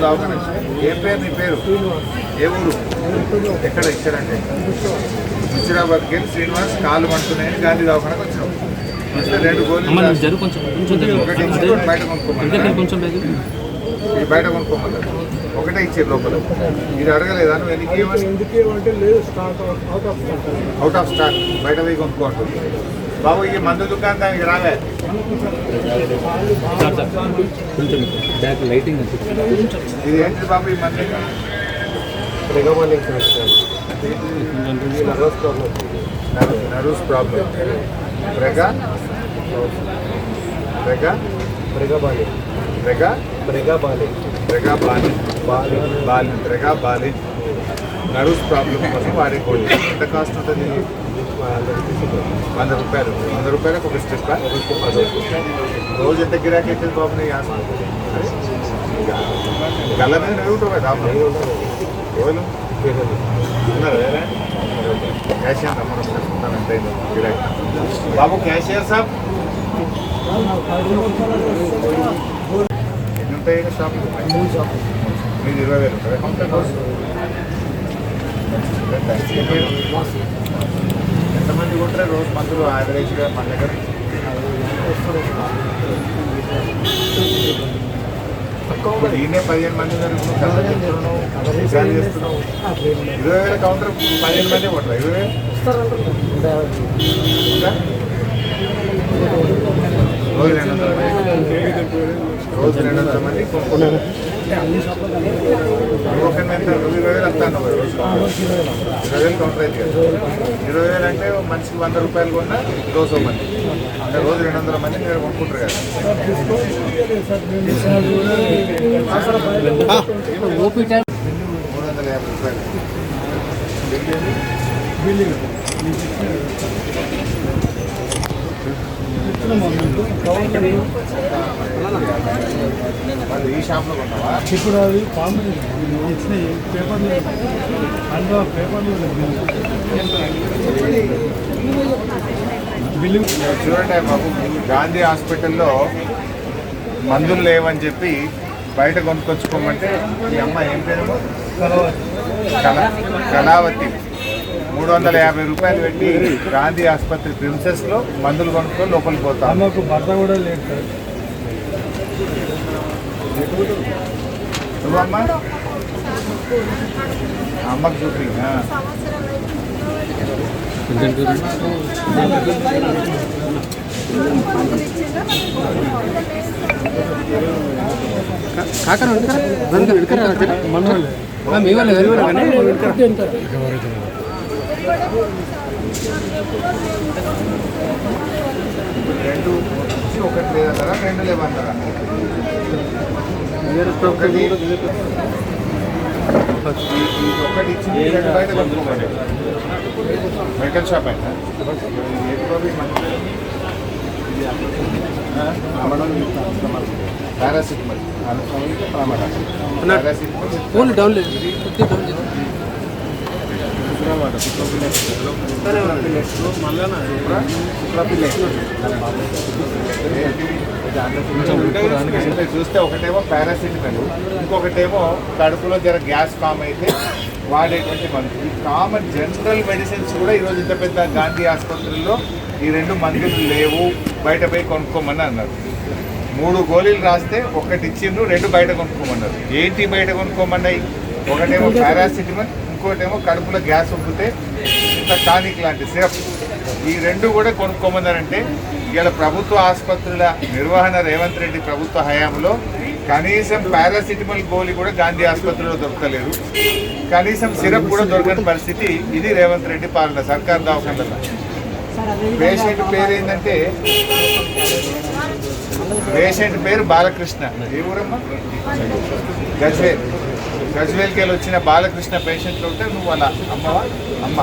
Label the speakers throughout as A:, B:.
A: దవాఖాన ఏం పేరు నీ పేరు ఏ ఊరు ఎక్కడ ఇచ్చారంటే హుజురాబాద్కి వెళ్ళి శ్రీనివాస్ కాలు మంటున్నాయని గాంధీ దవాఖానకు వచ్చినాం. వస్తే 2 గోళీలు ఒకటి ఇచ్చి బయట కొనుక్కోమన్నారు. ఇది బయట కొనుక్కోమన్నారు. ఒకటే ఇచ్చారు లోపల. ఇది అడగలేదా నువ్వు ఎందుకు అవుట్ ఆఫ్ స్టాక్ బయట పోయి కొనుక్కోండి బాబు. ఈ మందు దుకాణం దానికి రాలే. ఇది ఏంటి బాబు ఈ మంది? Nervous problem. బ్రెగా బ్రెగా బ్రెగా బాలి బ్రెగా బ్రెగా బాలి బ్రెగా బాలి బాలి బాలి బ్రెగా బాలి నర్వస్ ప్రాబ్లం కోసం వాడుకోండి. ఎంత కాస్ట్ ఉంటుంది? 100 రూపాయలు. 100 రూపాయలకు ఒక స్టెప్. రోజు ఎంత గిరాకీ అవుతుంది బాబు? గల్ల మీద నెరుగుతావు కదా రోజులు ఉన్నారు వేరే క్యాషియర్ ఎంత గిరాకీ బాబు? క్యాషియర్ సాబ్ ఎన్ని ఉంటాయి షాపులు? మీరు 20,000 ఉంటుంది అకౌంట్ కోసం. ఎంతమంది కొంటారు రోజు మందులు యావరేజ్గా మన దగ్గర? ఈయనే 15 మంది చేస్తున్నావు. 20,000 కౌంటర్ 15 మంది కొంటారు. 20,000 రోజు 200 మంది కొనుక్కుంటారు. ఒక 20,000 వస్తాను రోజు 20,000 కౌంటర్ అయితే కదా. 20,000 అంటే మనిషికి 100 రూపాయలు కొన్నా 200 మంది అంటే రోజు 200 మంది మీరు కొనుక్కుంటారు కదా. 350 రూపాయలు ఈ షాప్లో కొన్నావా?
B: ఇప్పుడు అది ఇచ్చినాయి పేపర్లు అందులో పేపర్లు బిల్లు
A: చూడండి బాబు. గాంధీ హాస్పిటల్లో మందులు లేవని చెప్పి బయట కొనుక్కొచ్చుకోమంటే ఈ అమ్మ ఏం పేరు? కళావతి 350 రూపాయలు పెట్టి గాంధీ ఆసుపత్రి ప్రిన్సెస్లో మందులు కొనుక్కొని లోపలికి పోతాం.
B: అమ్మకు భర్త కూడా లేదు సార్.
A: నువ్వమ్మా అమ్మకు చూపి.
B: మీ వాళ్ళు
A: రెండు ఒకటి లేదంటారా? 2 లేవంటారా? ఒకటి ఇచ్చి బయట కొనుక్కోండి. మెడికల్ షాప్ అయినా పారాసిటమాల్ చూస్తే ఒకటేమో పారాసిటమాల్, ఇంకొకటేమో కడుపులో జర గ్యాస్ ఫామ్ అయితే వాడేటువంటి మందు. ఈ కామన్ జనరల్ మెడిసిన్స్ కూడా ఈరోజు ఇంత పెద్ద గాంధీ ఆసుపత్రుల్లో ఈ 2 మందులు లేవు, బయట పోయి కొనుక్కోమని అన్నారు. 3 గోళీలు రాస్తే ఒకటి ఇచ్చిండ్రు, 2 బయట కొనుక్కోమన్నారు. ఏంటి బయట కొనుక్కోమన్నాయి? ఒకటేమో పారాసిటమాల్, ఇంకోటేమో కడుపులో గ్యాస్ ఉబ్బితే ఇంత టానిక్ లాంటి సిరప్. ఈ 2 కూడా కొనుక్కోమన్నారంటే ఇవాళ ప్రభుత్వ ఆసుపత్రుల నిర్వహణ రేవంత్ రెడ్డి ప్రభుత్వ హయాంలో కనీసం పారాసిటమాల్ గోళీ కూడా గాంధీ ఆసుపత్రిలో దొరకలేదు. కనీసం సిరప్ కూడా దొరకని పరిస్థితి. ఇది రేవంత్ రెడ్డి పాలన సర్కార్ దవాఖానలో. పేషెంట్ పేరు ఏంటంటే పేషెంట్ పేరు బాలకృష్ణ. ఏ ఊరమ్మా? గజ్వేల్. గజ్వేల్కి వెళ్ళి వచ్చిన బాలకృష్ణ పేషెంట్లు ఉంటే నువ్వు వాళ్ళ అమ్మవా? అమ్మ.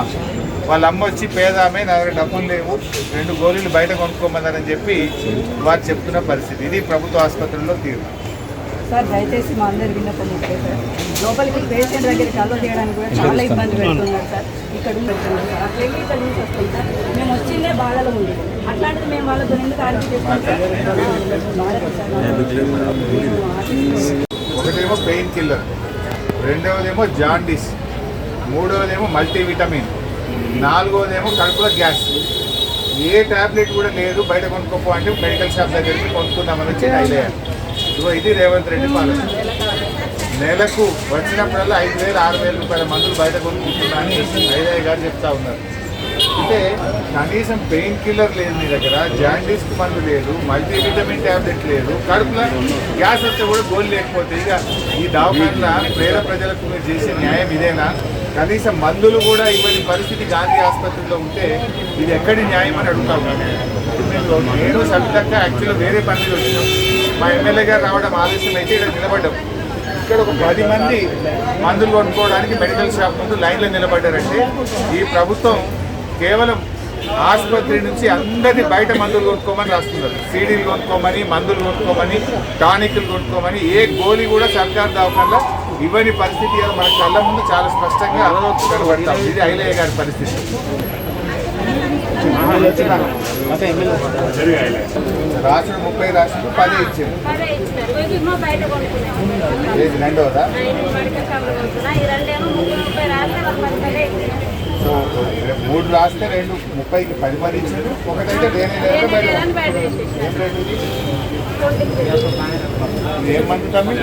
A: వాళ్ళ అమ్మ వచ్చి పేదామే, నా దగ్గర డబ్బులు లేవు, 2 గోళీలు బయట కొనుక్కోమన్నారని చెప్పి వారు చెప్తున్న పరిస్థితి. ఇది ప్రభుత్వ ఆసుపత్రుల్లో తీరు.
C: సార్ దయచేసి మా అందరి విన్నపం ఒకటే సార్, లోపలికి పేషెంట్ దగ్గరికి అలో చేయడానికి కూడా చాలా ఇబ్బంది పెడుతున్నారు సార్. ఇక్కడ పెడుతున్నారు సార్, అట్లే ఇక్కడ నుంచి వస్తాం సార్. మేము వచ్చిందే బాధలో ఉంది, అట్లాంటిది మేము వాళ్ళతో ఎందుకు ఆర్గ్యూ చేస్తాం సార్?
A: ఒకటేమో పెయిన్ కిల్లర్, రెండవదేమో జాండీస్, మూడవదేమో మల్టీవిటమిన్, నాలుగవదేమో కడుపులో గ్యాస్. ఏ టాబ్లెట్ కూడా లేదు బయట కొనుక్కోపో అంటే మెడికల్ షాప్ దగ్గరికి కొనుక్కుందామని వచ్చి ఐలయ్య. ఇదిగో ఇది రేవంత్ రెడ్డి పాలన. నెలకు వచ్చినప్పుడల్లా 5,000 6,000 రూపాయల మందులు బయట కొనుక్కుంటున్నా అని ఐలయ్య గారు చెప్తా ఉన్నారు. అంటే కనీసం పెయిన్ కిల్లర్ లేదు మీ దగ్గర, జాండీస్కి మందు లేదు, మల్టీవిటమిన్ ట్యాబ్లెట్ లేదు, కడుపులో గ్యాస్ వస్తే కూడా గోల్ లేకపోతే ఇక ఈ దవాఖానల పేద ప్రజలకు మీరు చేసే న్యాయం ఇదేనా? కనీసం మందులు కూడా ఇవ్వని పరిస్థితి గాంధీ ఆసుపత్రిలో ఉంటే ఇది ఎక్కడి న్యాయం అని అడుగుతా ఉన్నాను. నేను సబ్దక్క యాక్చువల్గా వేరే పని మీద వచ్చినాం. మా ఎమ్మెల్యే గారు రావడం ఆలస్యం అయితే ఇక్కడ నిలబడ్డాం. ఇక్కడ ఒక 10 మంది మందులు కొనుక్కోవడానికి మెడికల్ షాప్ ముందు లైన్లో నిలబడ్డారంటే ఈ ప్రభుత్వం కేవలం ఆసుపత్రి నుంచి అందరినీ బయట మందులు కొనుక్కోమని రాస్తున్నారు. సీడీలు కొనుక్కోమని, మందులు కొనుక్కోమని, టానిక్లు కొనుక్కోమని. ఏ గోళీ కూడా సర్కార్ దవాఖానలో ఇవ్వని పరిస్థితి మన కళ్ళ ముందు చాలా స్పష్టంగా కనబడతాం. ఇది ఐలయ్య గారి పరిస్థితి. రాసుడు 30 రాసుడు 10 ఇచ్చింది. ఏది రెండవదా? సో 3 రాస్తే 2 30కి 10 ఇచ్చారు. ఒకటైతే వేరే బయట ఏమంటు తమ్మి